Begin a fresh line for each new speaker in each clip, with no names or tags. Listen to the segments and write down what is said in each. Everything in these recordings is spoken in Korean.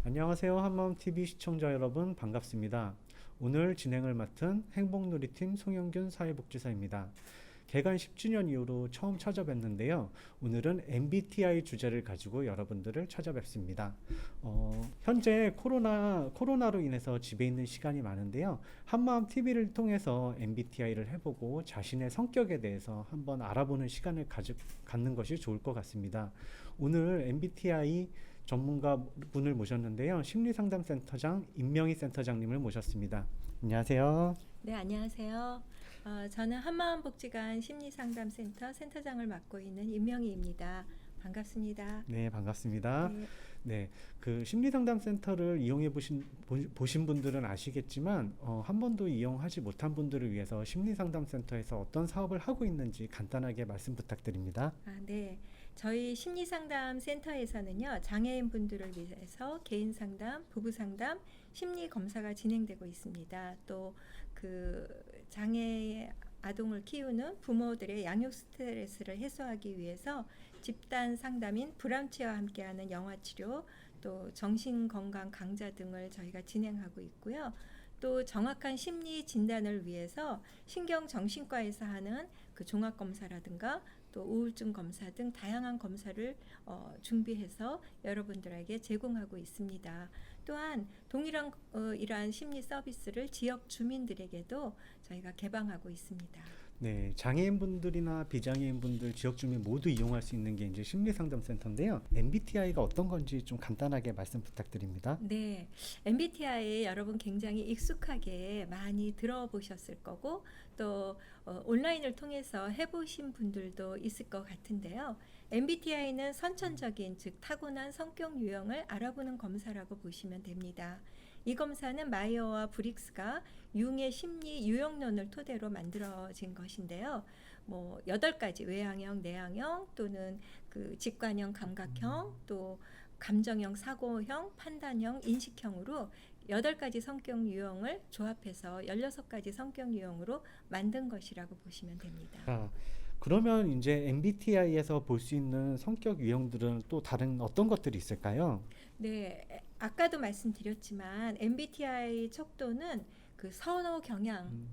안녕하세요. 한마음TV 시청자 여러분 반갑습니다. 오늘 진행을 맡은 행복누리팀 송영균 사회복지사입니다. 개관 10주년 이후로 처음 찾아뵙는데요. 오늘은 MBTI 주제를 가지고 여러분들을 찾아뵙습니다. 현재 코로나로 인해서 집에 있는 시간이 많은데요. 한마음TV를 통해서 MBTI를 해보고 자신의 성격에 대해서 한번 알아보는 시간을 갖는 것이 좋을 것 같습니다. 오늘 MBTI 전문가 분을 모셨는데요. 심리상담센터장 임명희 센터장님을 모셨습니다. 안녕하세요.
네, 안녕하세요. 저는 한마음복지관 심리상담센터 센터장을 맡고 있는 임명희입니다. 반갑습니다.
네, 반갑습니다.
네,
네, 그 심리상담센터를 이용해 보신 분들은 아시겠지만 한 번도 이용하지 못한 분들을 위해서 심리상담센터에서 어떤 사업을 하고 있는지 간단하게 말씀 부탁드립니다.
네. 저희 심리상담센터에서는요, 장애인 분들을 위해서 개인 상담, 부부 상담, 심리 검사가 진행되고 있습니다. 또 그 장애 아동을 키우는 부모들의 양육 스트레스를 해소하기 위해서 집단 상담인 브람치와 함께하는 영화 치료, 또 정신 건강 강좌 등을 저희가 진행하고 있고요. 또 정확한 심리 진단을 위해서 신경정신과에서 하는 그 종합 검사라든가 또 우울증 검사 등 다양한 검사를 준비해서 여러분들에게 제공하고 있습니다. 또한 동일한 이러한 심리 서비스를 지역 주민들에게도 저희가 개방하고 있습니다.
네, 장애인분들이나 비장애인분들, 지역주민 모두 이용할 수 있는 게 이제 심리상담센터인데요. MBTI가 어떤 건지 좀 간단하게 말씀 부탁드립니다.
네, MBTI 여러분 굉장히 익숙하게 많이 들어보셨을 거고 또 온라인을 통해서 해보신 분들도 있을 것 같은데요. MBTI는 선천적인 즉 타고난 성격 유형을 알아보는 검사라고 보시면 됩니다. 이 검사는 마이어와 브릭스가 융의 심리 유형론을 토대로 만들어진 것인데요. 8가지 외향형, 내향형 또는 그 직관형, 감각형 또 감정형, 사고형, 판단형, 인식형으로 8가지 성격 유형을 조합해서 16가지 성격 유형으로 만든 것이라고 보시면 됩니다.
그러면 이제 MBTI에서 볼 수 있는 성격 유형들은 또 다른 어떤 것들이 있을까요?
네, 아까도 말씀드렸지만 MBTI 척도는 그 선호 경향,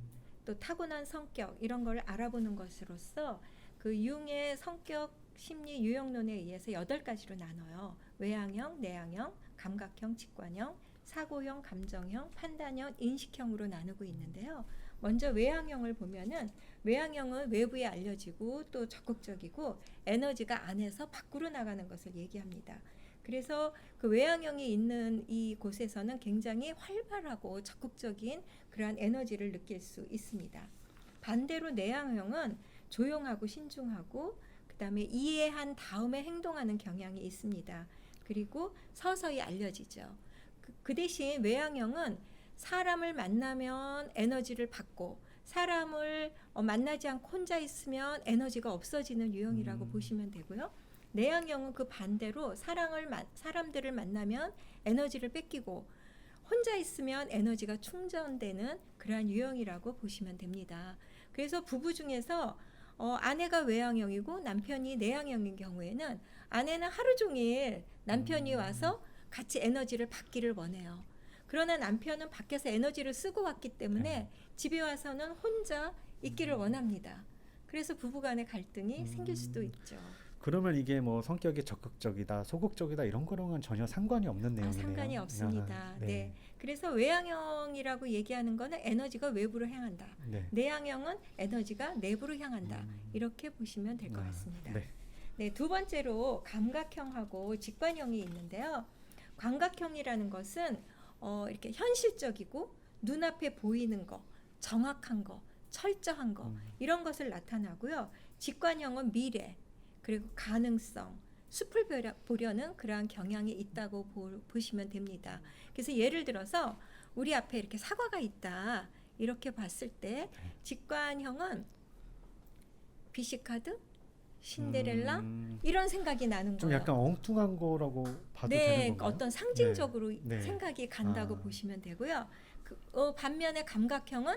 또 타고난 성격 이런 걸 알아보는 것으로서 그 융의 성격 심리 유형론에 의해서 8가지로 나눠요. 외향형, 내향형, 감각형, 직관형, 사고형, 감정형, 판단형, 인식형으로 나누고 있는데요. 먼저 외향형을 보면은 외향형은 외부에 알려지고 또 적극적이고 에너지가 안에서 밖으로 나가는 것을 얘기합니다. 그래서 그 외향형이 있는 이 곳에서는 굉장히 활발하고 적극적인 그러한 에너지를 느낄 수 있습니다. 반대로 내향형은 조용하고 신중하고 그 다음에 이해한 다음에 행동하는 경향이 있습니다. 그리고 서서히 알려지죠. 그 대신 외향형은 사람을 만나면 에너지를 받고 사람을 만나지 않고 혼자 있으면 에너지가 없어지는 유형이라고 보시면 되고요. 내향형은 그 반대로 사람들을 만나면 에너지를 뺏기고 혼자 있으면 에너지가 충전되는 그러한 유형이라고 보시면 됩니다. 그래서 부부 중에서 아내가 외향형이고 남편이 내향형인 경우에는 아내는 하루 종일 남편이 와서 같이 에너지를 받기를 원해요. 그러나 남편은 밖에서 에너지를 쓰고 왔기 때문에 집에 와서는 혼자 있기를 원합니다. 그래서 부부간의 갈등이 생길 수도 있죠.
그러면 이게 뭐 성격이 적극적이다, 소극적이다 이런 거랑은 전혀 상관이 없는 내용이네요.
상관이 없습니다.
네.
네. 그래서 외향형이라고 얘기하는 거는 에너지가 외부로 향한다.
네.
내향형은 에너지가 내부로 향한다. 이렇게 보시면 될 것 같습니다.
네.
네, 두 번째로 감각형하고 직관형이 있는데요. 감각형이라는 것은 이렇게 현실적이고 눈앞에 보이는 거, 정확한 거, 철저한 거 이런 것을 나타나고요. 직관형은 미래 그리고 가능성, 숲을 보려는 그러한 경향이 있다고 보시면 됩니다. 그래서 예를 들어서 우리 앞에 이렇게 사과가 있다 이렇게 봤을 때 직관형은 비시카드, 신데렐라 이런 생각이 나는
좀
거예요.
약간 엉뚱한 거라고 봐도
네,
되는 건가요?
어떤 상징적으로
네.
생각이 간다고 보시면 되고요. 반면에 감각형은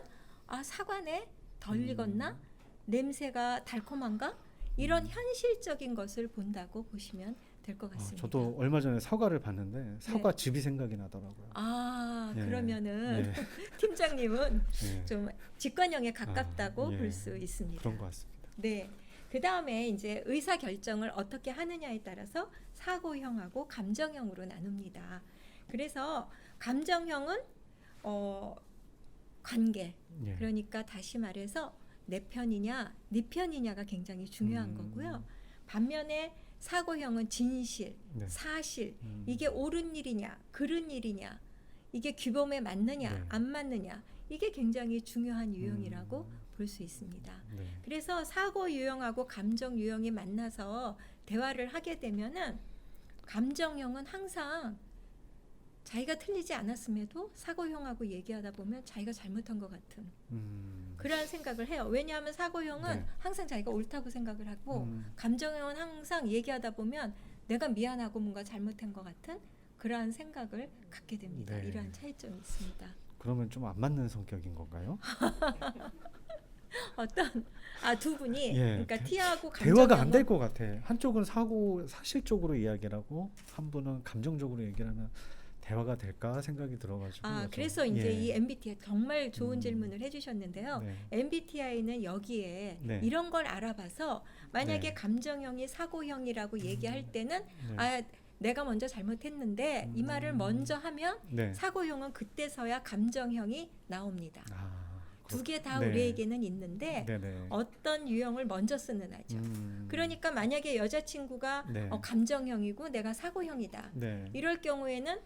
사과네, 덜 익었나, 냄새가 달콤한가 이런 현실적인 것을 본다고 보시면 될 것 같습니다.
저도 얼마 전에 사과를 봤는데 사과즙이 생각이 나더라고요.
아,
네.
그러면은
네.
팀장님은
네.
좀 직관형에 가깝다고
예.
볼 수 있습니다.
그런 것 같습니다.
네. 그 다음에 이제 의사 결정을 어떻게 하느냐에 따라서 사고형하고 감정형으로 나눕니다. 그래서 감정형은 관계.
예.
그러니까 다시 말해서 내 편이냐, 네 편이냐가 굉장히 중요한 거고요. 반면에 사고형은 진실,
네.
사실,
음.
이게 옳은 일이냐, 그른 일이냐, 이게 규범에 맞느냐,
네.
안 맞느냐, 이게 굉장히 중요한 유형이라고 볼 수 있습니다.
네.
그래서 사고 유형하고 감정 유형이 만나서 대화를 하게 되면은 감정형은 항상 자기가 틀리지 않았음에도 사고형하고 얘기하다 보면 자기가 잘못한 것 같은 그러한 생각을 해요. 왜냐하면 사고형은
네.
항상 자기가 옳다고 생각을 하고
음.
감정형은 항상 얘기하다 보면 내가 미안하고 뭔가 잘못한 것 같은 그러한 생각을 갖게 됩니다.
네.
이러한 차이점이 있습니다.
그러면 좀 안 맞는 성격인 건가요?
두 분이
예.
그러니까 T하고
대화가 안 될
감정형은
것 같아. 한쪽은 사실적으로 이야기를 하고 한 분은 감정적으로 얘기를 하면 대화가 될까 생각이 들어가지고.
그래서 이제
예.
이 MBTI 정말 좋은
음.
질문을 해주셨는데요.
네.
MBTI는 여기에
네.
이런 걸 알아봐서 만약에
네.
감정형이 사고형이라고 얘기할 때는
네.
내가 먼저 잘못했는데 이 말을 먼저 하면
네.
사고형은 그때서야 감정형이 나옵니다. 두 개 다
네.
우리에게는 있는데
네네.
어떤 유형을 먼저 쓰는 하죠. 그러니까 만약에 여자친구가
네.
감정형이고 내가 사고형이다.
네.
이럴 경우에는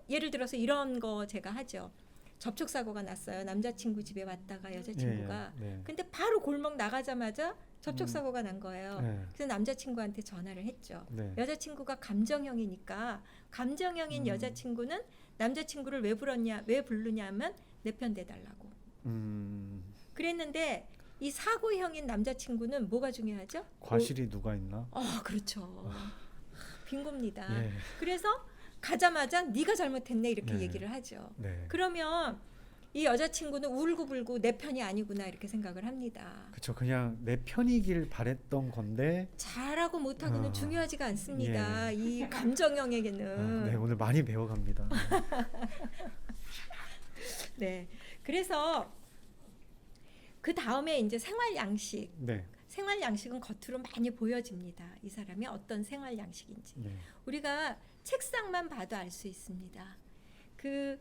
예를 들어서 이런 거 제가 하죠. 접촉사고가 났어요. 남자친구 집에 왔다가 여자친구가.
예, 예. 네.
근데 바로 골목 나가자마자 접촉사고가 난 거예요.
네.
그래서 남자친구한테 전화를 했죠.
네.
여자친구가 감정형이니까 감정형인
음.
여자친구는 남자친구를 왜 부르냐면 내 편 대달라고. 그랬는데 이 사고형인 남자친구는 뭐가 중요하죠?
과실이 누가 있나?
그렇죠. 빙고입니다.
예.
그래서 가자마자 네가 잘못했네 이렇게
네.
얘기를 하죠.
네.
그러면 이 여자친구는 울고불고 내 편이 아니구나 이렇게 생각을 합니다.
그렇죠. 그냥 내 편이길 바랬던 건데.
잘하고 못하고는
아,
중요하지가 않습니다.
예.
이 감정형에게는.
네, 오늘 많이 배워갑니다.
네. 그래서 그 다음에 이제 생활 양식.
네.
생활 양식은 겉으로 많이 보여집니다. 이 사람이 어떤 생활 양식인지.
네.
우리가 책상만 봐도 알 수 있습니다. 그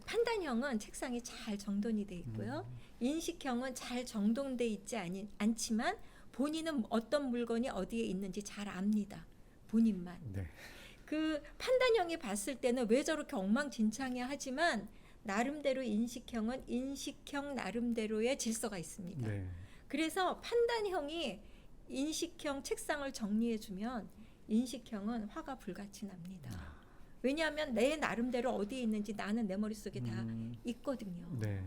판단형은 책상이 잘 정돈이 돼 있고요. 인식형은 잘 정돈돼 있지 않지만 본인은 어떤 물건이 어디에 있는지 잘 압니다. 본인만.
네.
그 판단형이 봤을 때는 왜 저렇게 엉망진창이야 하지만 나름대로 인식형은 인식형 나름대로의 질서가 있습니다.
네.
그래서 판단형이 인식형 책상을 정리해주면 인식형은 화가 불같이 납니다. 왜냐하면 내 나름대로 어디에 있는지 나는 내 머릿속에 다 있거든요.
네.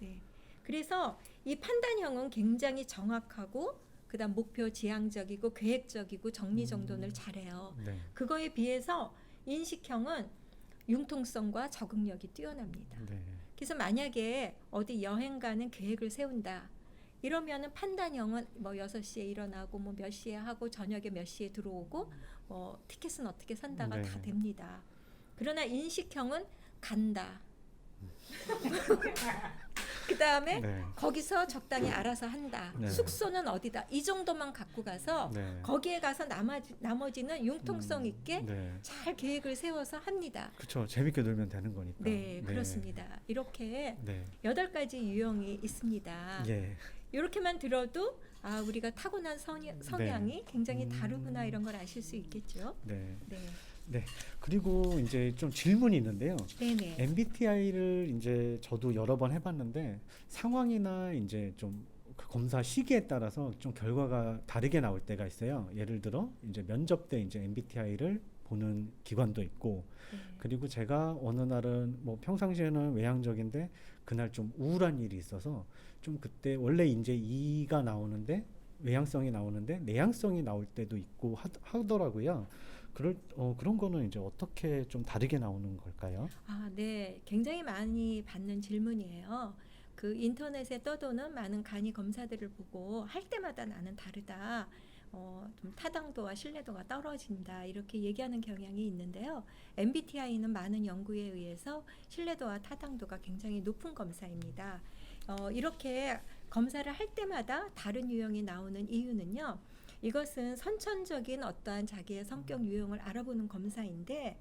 네. 그래서 이 판단형은 굉장히 정확하고 그다음 목표 지향적이고 계획적이고 정리정돈을 잘해요.
네.
그거에 비해서 인식형은 융통성과 적응력이 뛰어납니다.
네.
그래서 만약에 어디 여행 가는 계획을 세운다. 이러면은 판단형은 뭐 6시에 일어나고 뭐 몇 시에 하고 저녁에 몇 시에 들어오고 뭐 티켓은 어떻게 산다가
네.
다 됩니다. 그러나 인식형은 간다. 그다음에
네.
거기서 적당히 알아서 한다.
네.
숙소는 어디다. 이 정도만 갖고 가서
네.
거기에 가서 나머지는 융통성 있게
네.
잘 계획을 세워서 합니다.
그렇죠. 재밌게 놀면 되는 거니까.
네, 그렇습니다. 이렇게
네.
8가지 유형이 있습니다.
예.
이렇게만 들어도 우리가 타고난 성향이 굉장히 다르구나 이런 걸 아실 수 있겠죠.
네.
네.
그리고 이제 좀 질문이 있는데요.
네네.
MBTI를 이제 저도 여러 번 해봤는데 상황이나 이제 좀그 검사 시기에 따라서 좀 결과가 다르게 나올 때가 있어요. 예를 들어 이제 면접 때 이제 MBTI를 보는 기관도 있고,
네.
그리고 제가 어느 날은 뭐 평상시에는 외향적인데 그날 좀 우울한 일이 있어서 좀 그때 원래 이제 E가 나오는데 외향성이 나오는데 내향성이 나올 때도 있고 하더라고요. 그런 거는 이제 어떻게 좀 다르게 나오는 걸까요?
네. 굉장히 많이 받는 질문이에요. 그 인터넷에 떠도는 많은 간이 검사들을 보고 할 때마다 나는 다르다. 좀 타당도와 신뢰도가 떨어진다 이렇게 얘기하는 경향이 있는데요. MBTI는 많은 연구에 의해서 신뢰도와 타당도가 굉장히 높은 검사입니다. 이렇게 검사를 할 때마다 다른 유형이 나오는 이유는요. 이것은 선천적인 어떠한 자기의 성격 유형을 알아보는 검사인데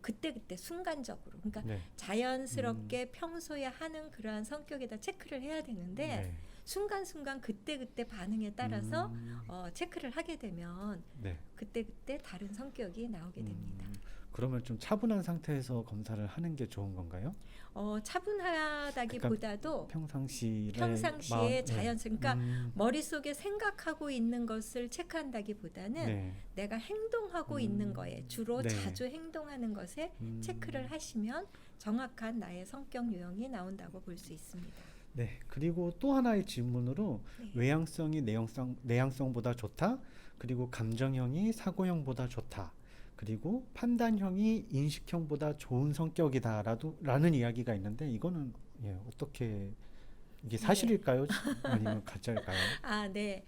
그때그때 순간적으로 그러니까
네.
자연스럽게 평소에 하는 그러한 성격에다 체크를 해야 되는데
네.
순간순간 그때그때 반응에 따라서
음.
체크를 하게 되면
네.
그때그때 다른 성격이 나오게 됩니다.
그러면 좀 차분한 상태에서 검사를 하는 게 좋은 건가요?
차분하다기보다도
평상시에
평상시에 자연스럽 그러니까
음.
머릿속에 생각하고 있는 것을 체크한다기보다는
네.
내가 행동하고 있는 거에 주로
네.
자주 행동하는 것에 체크를 하시면 정확한 나의 성격 유형이 나온다고 볼 수 있습니다.
네. 그리고 또 하나의 질문으로
네.
외향성이 내향성보다 좋다. 그리고 감정형이 사고형보다 좋다. 그리고 판단형이 인식형보다 좋은 성격이다라는 이야기가 있는데 이거는 어떻게 이게 사실일까요? 아니면 가짜일까요?
네.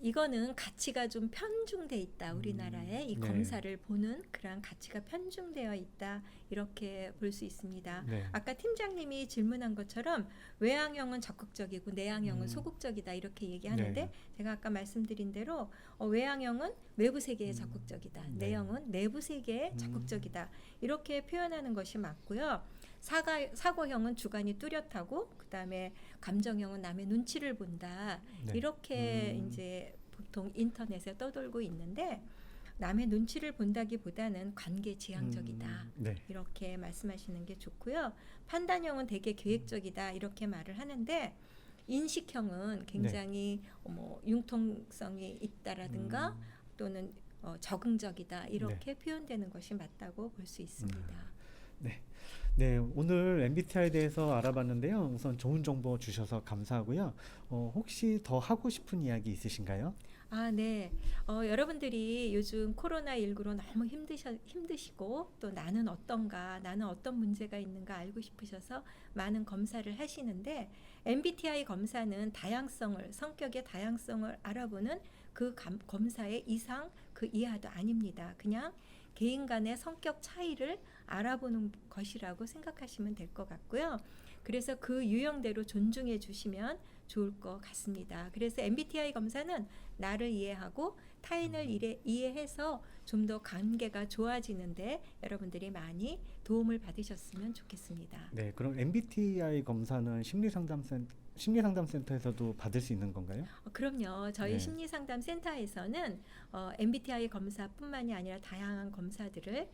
이거는 가치가 좀 편중돼 있다. 우리나라에 이
네.
검사를 보는 그러한 가치가 편중되어 있다. 이렇게 볼 수 있습니다.
네.
아까 팀장님이 질문한 것처럼 외향형은 적극적이고 내향형은 소극적이다 이렇게 얘기하는데
네.
제가 아까 말씀드린 대로 외향형은 외부 세계에 적극적이다.
네.
내형은 내부 세계에 적극적이다. 이렇게 표현하는 것이 맞고요. 사고형은 주관이 뚜렷하고 그다음에 감정형은 남의 눈치를 본다.
네.
이렇게 이제 보통 인터넷에 떠돌고 있는데 남의 눈치를 본다기보다는 관계지향적이다.
네.
이렇게 말씀하시는 게 좋고요. 판단형은 되게 계획적이다. 이렇게 말을 하는데 인식형은 굉장히 융통성이 있다라든가 또는 적응적이다. 이렇게 표현되는 것이 맞다고 볼 수 있습니다.
네, 오늘 MBTI에 대해서 알아봤는데요. 우선 좋은 정보 주셔서 감사하고요. 혹시 더 하고 싶은 이야기 있으신가요?
네. 여러분들이 요즘 코로나19로 너무 힘드시고 또 나는 어떤가, 나는 어떤 문제가 있는가 알고 싶으셔서 많은 검사를 하시는데 MBTI 검사는 성격의 다양성을 알아보는 그 검사의 이상 그 이하도 아닙니다. 그냥 개인 간의 성격 차이를 알아보는 것이라고 생각하시면 될 것 같고요. 그래서 그 유형대로 존중해 주시면 좋을 것 같습니다. 그래서 MBTI 검사는 나를 이해하고 타인을 이해해서 좀 더 관계가 좋아지는데 여러분들이 많이 도움을 받으셨으면 좋겠습니다.
네, 그럼 MBTI 검사는 심리상담센터에서도 받을 수 있는 건가요?
그럼요. 저희
네.
심리상담센터에서는 MBTI 검사뿐만이 아니라 다양한 검사들을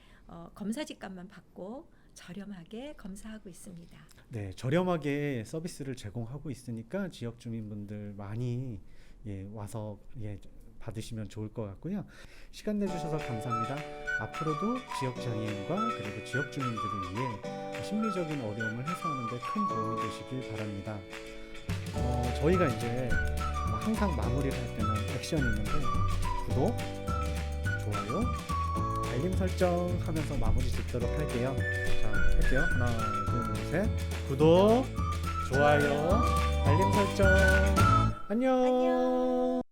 검사직값만 받고 저렴하게 검사하고 있습니다.
네, 저렴하게 서비스를 제공하고 있으니까 지역 주민분들 많이 와서 받으시면 좋을 것 같고요. 시간 내주셔서 감사합니다. 앞으로도 지역 장애인과 그리고 지역 주민들을 위해 심리적인 어려움을 해소하는 데 큰 도움이 되시길 바랍니다. 저희가 이제 항상 마무리를 할 때는 액션이 있는데 구독, 좋아요, 알림 설정 하면서 마무리 짓도록 할게요. 자, 할게요. 하나, 둘, 셋. 구독, 좋아요, 알림 설정. 안녕.